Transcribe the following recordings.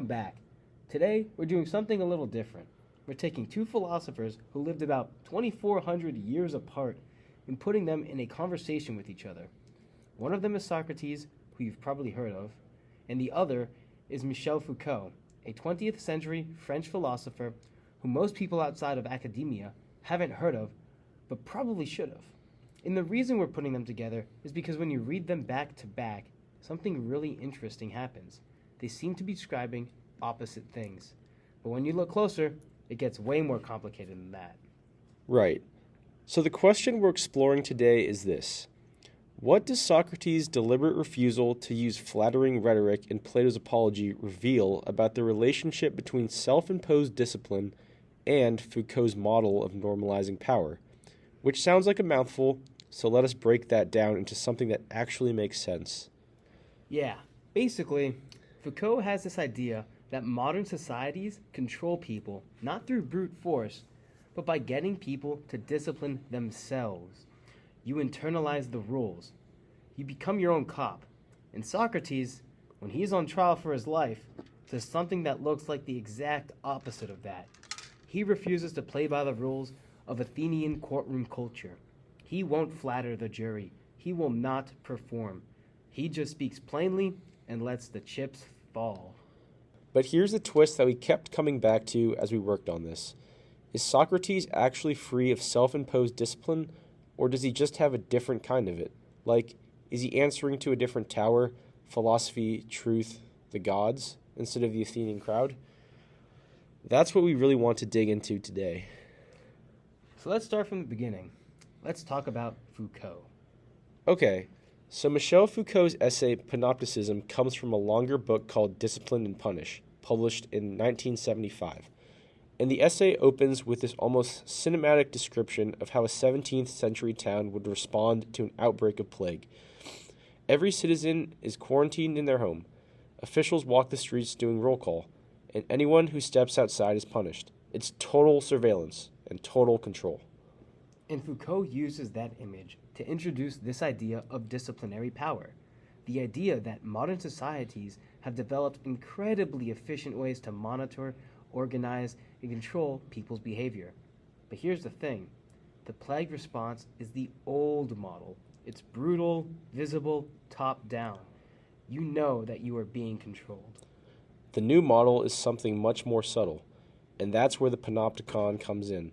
welcome back. Today, we're doing something a little different. We're taking two philosophers who lived about 2,400 years apart and putting them in a conversation with each other. One of them is Socrates, who you've probably heard of, and the other is Michel Foucault, a 20th century French philosopher who most people outside of academia haven't heard of, but probably should have. And the reason we're putting them together is because when you read them back to back, something really interesting happens. They seem to be describing opposite things. But when you look closer, it gets way more complicated than that. Right. So the question we're exploring today is this. What does Socrates' deliberate refusal to use flattering rhetoric in Plato's Apology reveal about the relationship between self-imposed discipline and Foucault's model of normalizing power? Which sounds like a mouthful, so let us break that down into something that actually makes sense. Yeah, basically, Foucault has this idea that modern societies control people not through brute force, but by getting people to discipline themselves. You internalize the rules. You become your own cop. And Socrates, when he's on trial for his life, does something that looks like the exact opposite of that. He refuses to play by the rules of Athenian courtroom culture. He won't flatter the jury. He will not perform. He just speaks plainly and lets the chips fall. But here's the twist that we kept coming back to as we worked on this. Is Socrates actually free of self-imposed discipline, or does he just have a different kind of it? Like, is he answering to a different tower, philosophy, truth, the gods, instead of the Athenian crowd? That's what we really want to dig into today. So let's start from the beginning. Let's talk about Foucault. Okay, so Michel Foucault's essay Panopticism comes from a longer book called Discipline and Punish, published in 1975. And the essay opens with this almost cinematic description of how a 17th century town would respond to an outbreak of plague. Every citizen is quarantined in their home. Officials walk the streets doing roll call, and anyone who steps outside is punished. It's total surveillance and total control. And Foucault uses that image to introduce this idea of disciplinary power, the idea that modern societies have developed incredibly efficient ways to monitor, organize, and control people's behavior. But here's the thing. The plague response is the old model. It's brutal, visible, top-down. You know that you are being controlled. The new model is something much more subtle, and that's where the panopticon comes in.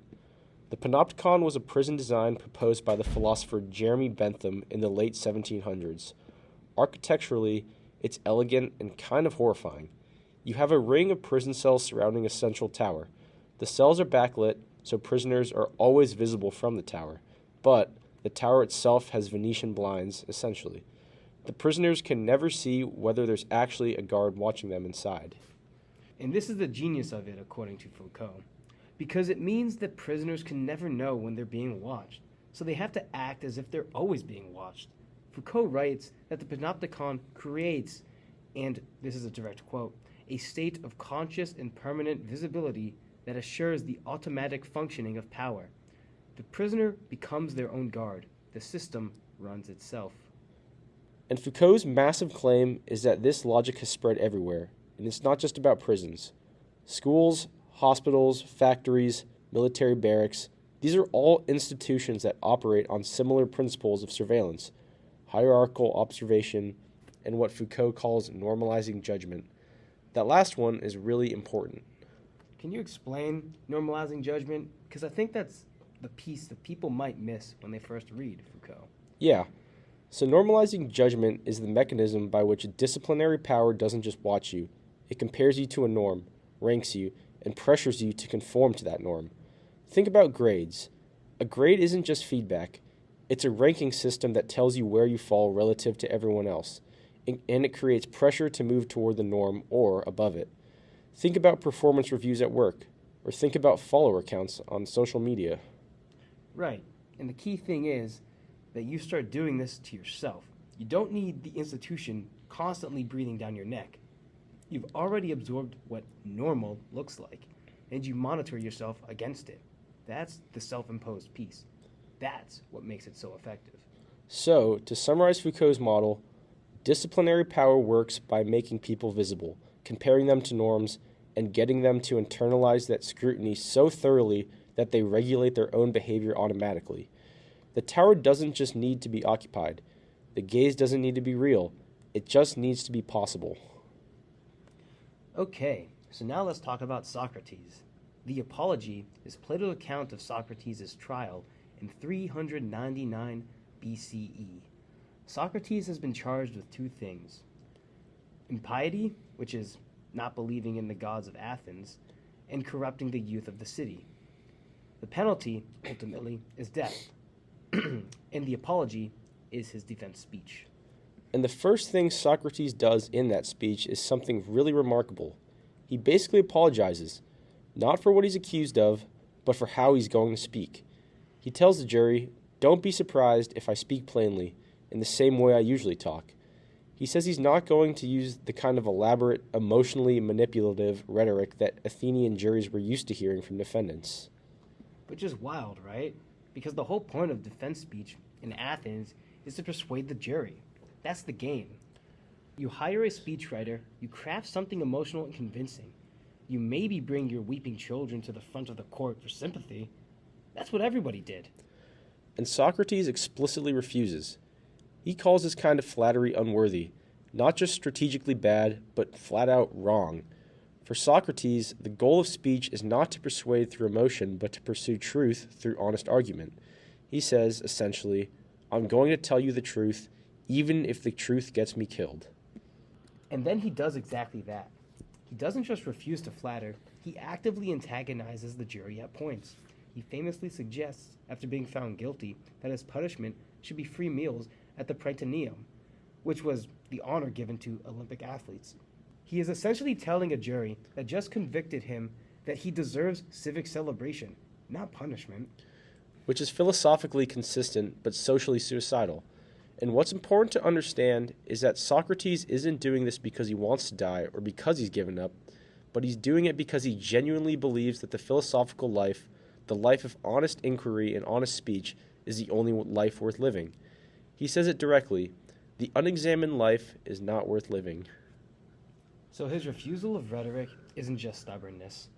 The panopticon was a prison design proposed by the philosopher Jeremy Bentham in the late 1700s. Architecturally, it's elegant and kind of horrifying. You have a ring of prison cells surrounding a central tower. The cells are backlit, so prisoners are always visible from the tower, but the tower itself has Venetian blinds, essentially. The prisoners can never see whether there's actually a guard watching them inside. And this is the genius of it, according to Foucault, because it means that prisoners can never know when they're being watched, so they have to act as if they're always being watched. Foucault writes that the panopticon creates, and this is a direct quote, a state of conscious and permanent visibility that assures the automatic functioning of power. The prisoner becomes their own guard. The system runs itself. And Foucault's massive claim is that this logic has spread everywhere, and it's not just about prisons. Schools, hospitals, factories, military barracks, these are all institutions that operate on similar principles of surveillance, hierarchical observation, and what Foucault calls normalizing judgment. That last one is really important. Can you explain normalizing judgment? Because I think that's the piece that people might miss when they first read Foucault. Yeah. So normalizing judgment is the mechanism by which disciplinary power doesn't just watch you. It compares you to a norm, ranks you, and pressures you to conform to that norm. Think about grades. A grade isn't just feedback. It's a ranking system that tells you where you fall relative to everyone else, and it creates pressure to move toward the norm or above it. Think about performance reviews at work, or think about follower counts on social media. Right. And the key thing is that you start doing this to yourself. You don't need the institution constantly breathing down your neck. You've already absorbed what normal looks like, and you monitor yourself against it. That's the self-imposed piece. That's what makes it so effective. So, to summarize Foucault's model, disciplinary power works by making people visible, comparing them to norms, and getting them to internalize that scrutiny so thoroughly that they regulate their own behavior automatically. The tower doesn't just need to be occupied. The gaze doesn't need to be real. It just needs to be possible. Okay, so now let's talk about Socrates. The Apology is Plato's account of Socrates' trial in 399 BCE. Socrates has been charged with two things: impiety, which is not believing in the gods of Athens, and corrupting the youth of the city. The penalty, ultimately, is death, and the apology is his defense speech. And the first thing Socrates does in that speech is something really remarkable. He basically apologizes, not for what he's accused of, but for how he's going to speak. He tells the jury, "Don't be surprised if I speak plainly, in the same way I usually talk." He says he's not going to use the kind of elaborate, emotionally manipulative rhetoric that Athenian juries were used to hearing from defendants. Which is wild, right? Because the whole point of defense speech in Athens is to persuade the jury. That's the game. You hire a speechwriter, you craft something emotional and convincing. You maybe bring your weeping children to the front of the court for sympathy. That's what everybody did. And Socrates explicitly refuses. He calls this kind of flattery unworthy, not just strategically bad, but flat out wrong. For Socrates, the goal of speech is not to persuade through emotion, but to pursue truth through honest argument. He says, essentially, "I'm going to tell you the truth, even if the truth gets me killed." And then he does exactly that. He doesn't just refuse to flatter, he actively antagonizes the jury at points. He famously suggests, after being found guilty, that his punishment should be free meals at the Prytaneum, which was the honor given to Olympic athletes. He is essentially telling a jury that just convicted him that he deserves civic celebration, not punishment. Which is philosophically consistent but socially suicidal. And what's important to understand is that Socrates isn't doing this because he wants to die or because he's given up, but he's doing it because he genuinely believes that the philosophical life, the life of honest inquiry and honest speech, is the only life worth living. He says it directly: the unexamined life is not worth living. So his refusal of rhetoric isn't just stubbornness.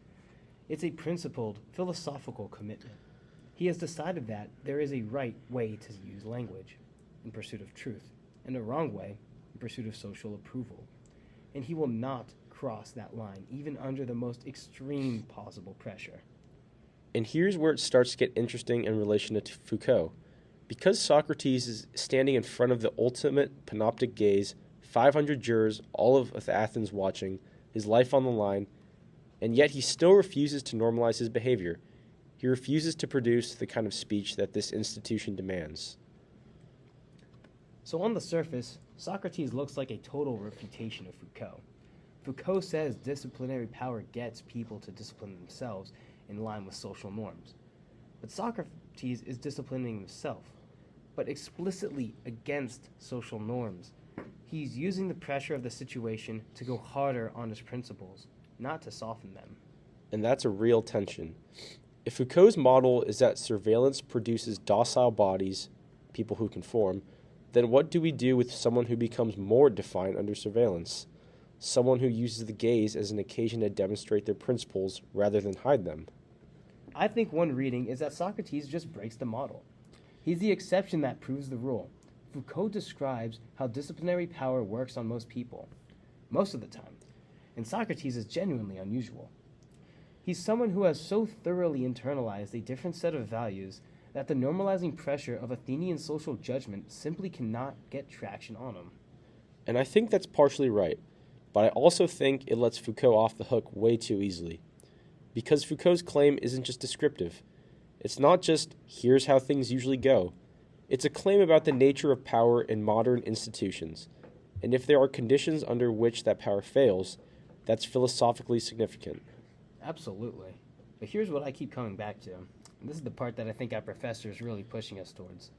It's a principled, philosophical commitment. He has decided that there is a right way to use language in pursuit of truth, and a wrong way in pursuit of social approval. And he will not cross that line, even under the most extreme possible pressure. And here's where it starts to get interesting in relation to Foucault. Because Socrates is standing in front of the ultimate panoptic gaze, 500 jurors, all of Athens watching, his life on the line, and yet he still refuses to normalize his behavior. He refuses to produce the kind of speech that this institution demands. So on the surface, Socrates looks like a total refutation of Foucault. Foucault says disciplinary power gets people to discipline themselves in line with social norms. But Socrates is disciplining himself, but explicitly against social norms. He's using the pressure of the situation to go harder on his principles, not to soften them. And that's a real tension. If Foucault's model is that surveillance produces docile bodies, people who conform, then what do we do with someone who becomes more defiant under surveillance? Someone who uses the gaze as an occasion to demonstrate their principles rather than hide them? I think one reading is that Socrates just breaks the model. He's the exception that proves the rule. Foucault describes how disciplinary power works on most people, most of the time, and Socrates is genuinely unusual. He's someone who has so thoroughly internalized a different set of values that the normalizing pressure of Athenian social judgment simply cannot get traction on him. And I think that's partially right, but I also think it lets Foucault off the hook way too easily. Because Foucault's claim isn't just descriptive. It's not just, here's how things usually go. It's a claim about the nature of power in modern institutions, and if there are conditions under which that power fails, that's philosophically significant. Absolutely. But here's what I keep coming back to, and this is the part that I think our professor is really pushing us towards.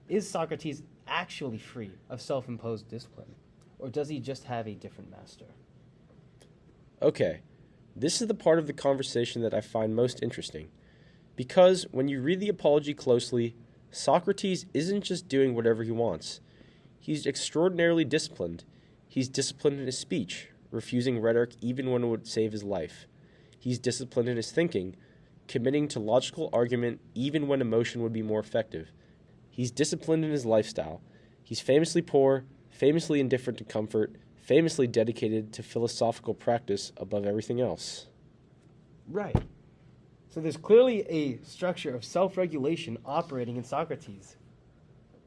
Is Socrates actually free of self-imposed discipline, or does he just have a different master? Okay, this is the part of the conversation that I find most interesting, because when you read the Apology closely, Socrates isn't just doing whatever he wants. He's extraordinarily disciplined. He's disciplined in his speech, refusing rhetoric even when it would save his life. He's disciplined in his thinking, committing to logical argument even when emotion would be more effective. He's disciplined in his lifestyle. He's famously poor, famously indifferent to comfort, famously dedicated to philosophical practice above everything else. Right. So there's clearly a structure of self-regulation operating in Socrates.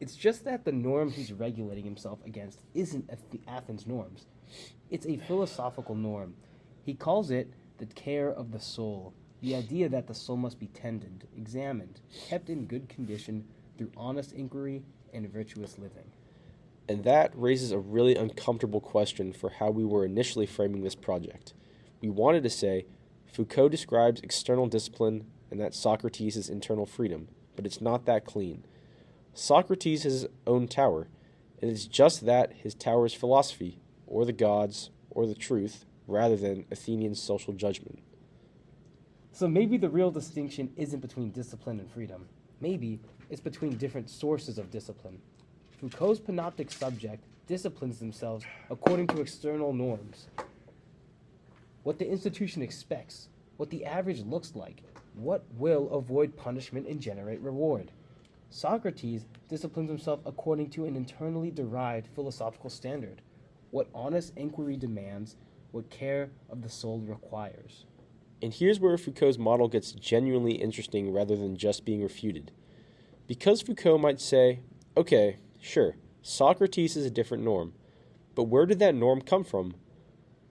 It's just that the norm he's regulating himself against isn't Athens' norms. It's a philosophical norm. He calls it the care of the soul, the idea that the soul must be tended, examined, kept in good condition through honest inquiry and virtuous living. And that raises a really uncomfortable question for how we were initially framing this project. We wanted to say, Foucault describes external discipline and that Socrates is internal freedom, but it's not that clean. Socrates has his own tower, and it's just that his tower is philosophy, or the gods, or the truth, rather than Athenian social judgment. So maybe the real distinction isn't between discipline and freedom. Maybe it's between different sources of discipline. Foucault's panoptic subject disciplines themselves according to external norms. What the institution expects, what the average looks like, what will avoid punishment and generate reward. Socrates disciplines himself according to an internally derived philosophical standard, what honest inquiry demands, what care of the soul requires. And here's where Foucault's model gets genuinely interesting rather than just being refuted. Because Foucault might say, okay, sure, Socrates is a different norm, but where did that norm come from?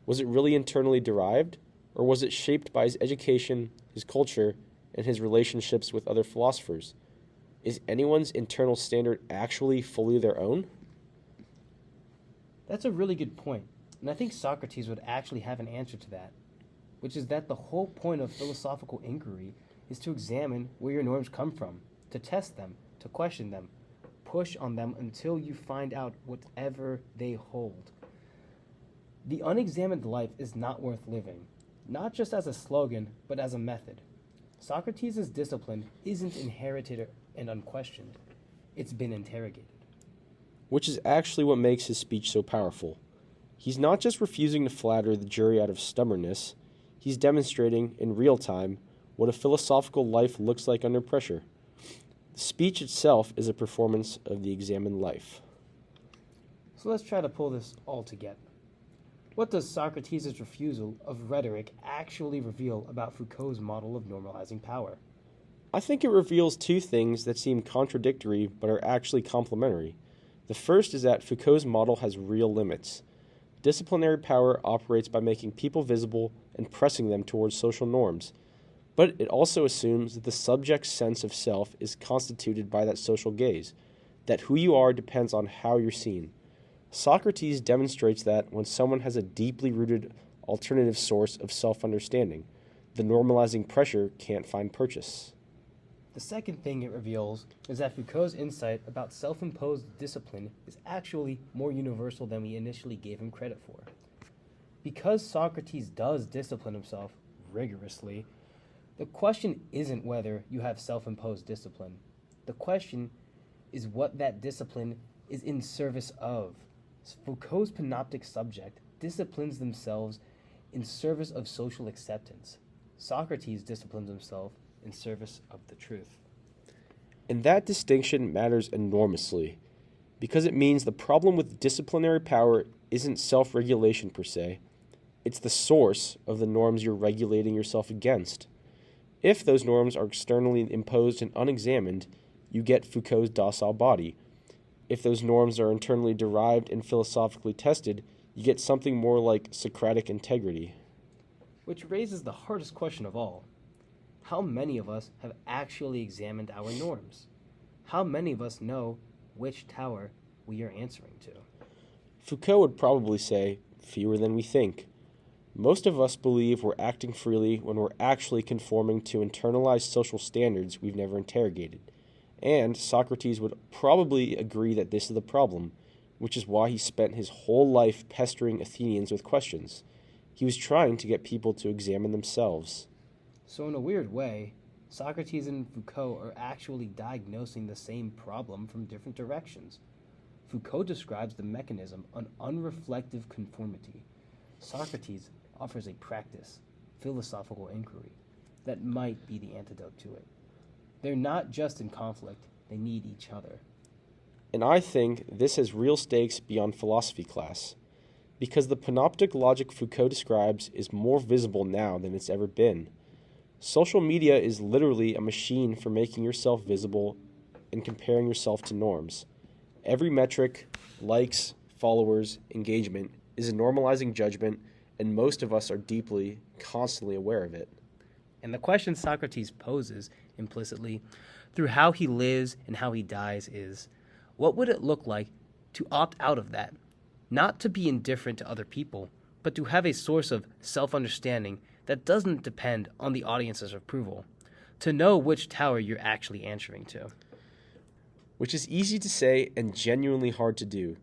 Was it really internally derived, or was it shaped by his education, his culture, and his relationships with other philosophers? Is anyone's internal standard actually fully their own? That's a really good point, and I think Socrates would actually have an answer to that, which is that the whole point of philosophical inquiry is to examine where your norms come from, to test them, to question them, push on them until you find out whatever they hold. The unexamined life is not worth living, not just as a slogan, but as a method. Socrates' discipline isn't inherited and unquestioned. It's been interrogated. Which is actually what makes his speech so powerful. He's not just refusing to flatter the jury out of stubbornness, he's demonstrating, in real time, what a philosophical life looks like under pressure. The speech itself is a performance of the examined life. So let's try to pull this all together. What does Socrates' refusal of rhetoric actually reveal about Foucault's model of normalizing power? I think it reveals two things that seem contradictory but are actually complementary. The first is that Foucault's model has real limits. Disciplinary power operates by making people visible and pressing them towards social norms, but it also assumes that the subject's sense of self is constituted by that social gaze, that who you are depends on how you're seen. Socrates demonstrates that when someone has a deeply rooted alternative source of self-understanding, the normalizing pressure can't find purchase. The second thing it reveals is that Foucault's insight about self-imposed discipline is actually more universal than we initially gave him credit for. Because Socrates does discipline himself rigorously, the question isn't whether you have self-imposed discipline. The question is what that discipline is in service of. Foucault's panoptic subject disciplines themselves in service of social acceptance. Socrates disciplines himself in service of the truth. And that distinction matters enormously, because it means the problem with disciplinary power isn't self-regulation per se, it's the source of the norms you're regulating yourself against. If those norms are externally imposed and unexamined, you get Foucault's docile body. If those norms are internally derived and philosophically tested, you get something more like Socratic integrity. Which raises the hardest question of all. How many of us have actually examined our norms? How many of us know which tower we are answering to? Foucault would probably say, fewer than we think. Most of us believe we're acting freely when we're actually conforming to internalized social standards we've never interrogated. And Socrates would probably agree that this is the problem, which is why he spent his whole life pestering Athenians with questions. He was trying to get people to examine themselves. So in a weird way, Socrates and Foucault are actually diagnosing the same problem from different directions. Foucault describes the mechanism of unreflective conformity. Socrates offers a practice, philosophical inquiry, that might be the antidote to it. They're not just in conflict, they need each other. And I think this has real stakes beyond philosophy class, because the panoptic logic Foucault describes is more visible now than it's ever been. Social media is literally a machine for making yourself visible and comparing yourself to norms. Every metric, likes, followers, engagement, is a normalizing judgment, and most of us are deeply, constantly aware of it. And the question Socrates poses implicitly through how he lives and how he dies is, what would it look like to opt out of that? Not to be indifferent to other people, but to have a source of self-understanding that doesn't depend on the audience's approval, to know which tower you're actually answering to. Which is easy to say and genuinely hard to do.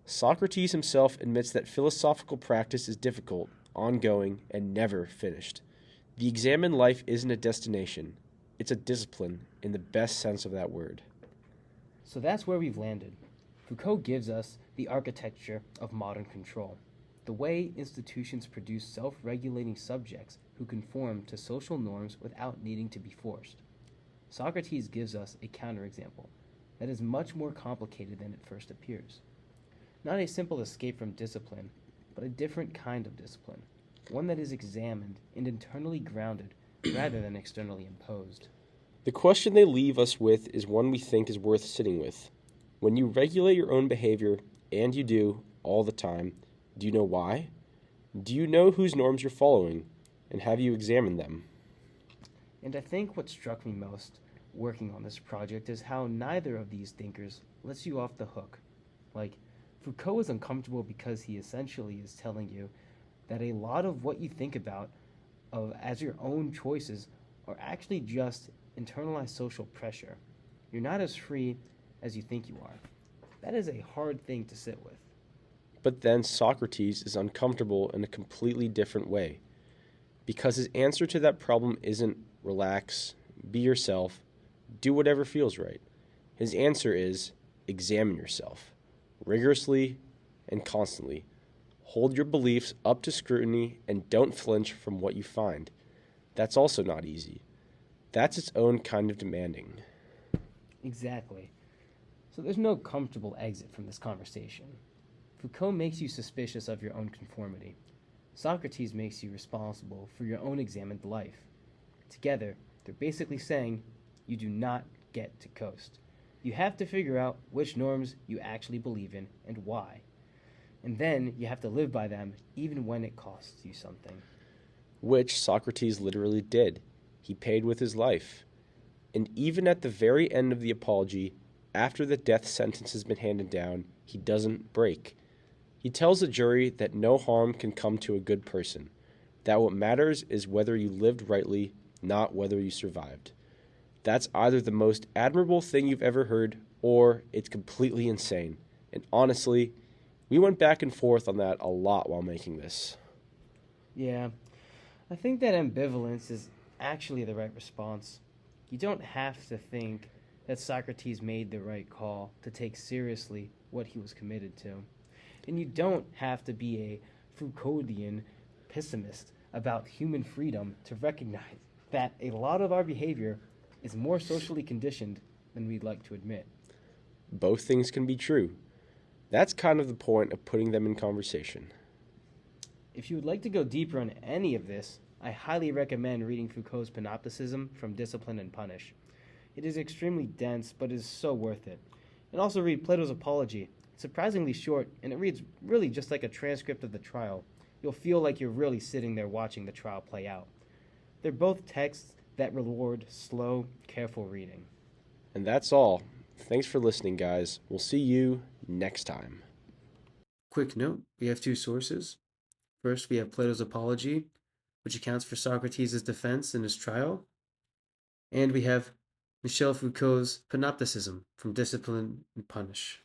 Socrates himself admits that philosophical practice is difficult, ongoing, and never finished. The examined life isn't a destination, it's a discipline in the best sense of that word. So that's where we've landed. Foucault gives us the architecture of modern control, the way institutions produce self-regulating subjects who conform to social norms without needing to be forced. Socrates gives us a counterexample that is much more complicated than it first appears. Not a simple escape from discipline, but a different kind of discipline, one that is examined and internally grounded rather than externally imposed. The question they leave us with is one we think is worth sitting with. When you regulate your own behavior, and you do, all the time, do you know why? Do you know whose norms you're following? And have you examined them? And I think what struck me most working on this project is how neither of these thinkers lets you off the hook. Like, Foucault is uncomfortable because he essentially is telling you that a lot of what you think about as your own choices are actually just internalized social pressure. You're not as free as you think you are. That is a hard thing to sit with. But then Socrates is uncomfortable in a completely different way, because his answer to that problem isn't relax, be yourself, do whatever feels right. His answer is examine yourself, rigorously and constantly. Hold your beliefs up to scrutiny and don't flinch from what you find. That's also not easy. That's its own kind of demanding. Exactly. So there's no comfortable exit from this conversation. Foucault makes you suspicious of your own conformity. Socrates makes you responsible for your own examined life. Together, they're basically saying you do not get to coast. You have to figure out which norms you actually believe in and why. And then you have to live by them even when it costs you something. Which Socrates literally did. He paid with his life. And even at the very end of the apology, after the death sentence has been handed down, he doesn't break. He tells the jury that no harm can come to a good person, that what matters is whether you lived rightly, not whether you survived. That's either the most admirable thing you've ever heard, or it's completely insane. And honestly, we went back and forth on that a lot while making this. Yeah, I think that ambivalence is actually the right response. You don't have to think that Socrates made the right call to take seriously what he was committed to. And you don't have to be a Foucauldian pessimist about human freedom to recognize that a lot of our behavior is more socially conditioned than we'd like to admit. Both things can be true. That's kind of the point of putting them in conversation. If you would like to go deeper on any of this, I highly recommend reading Foucault's Panopticism from Discipline and Punish. It is extremely dense, but is so worth it. And also read Plato's Apology. It's surprisingly short, and it reads really just like a transcript of the trial. You'll feel like you're really sitting there watching the trial play out. They're both texts that reward slow, careful reading. And that's all. Thanks for listening, guys. We'll see you next time. Quick note, we have two sources. First, we have Plato's Apology, which accounts for Socrates' defense in his trial. And we have Michel Foucault's Panopticism from Discipline and Punish.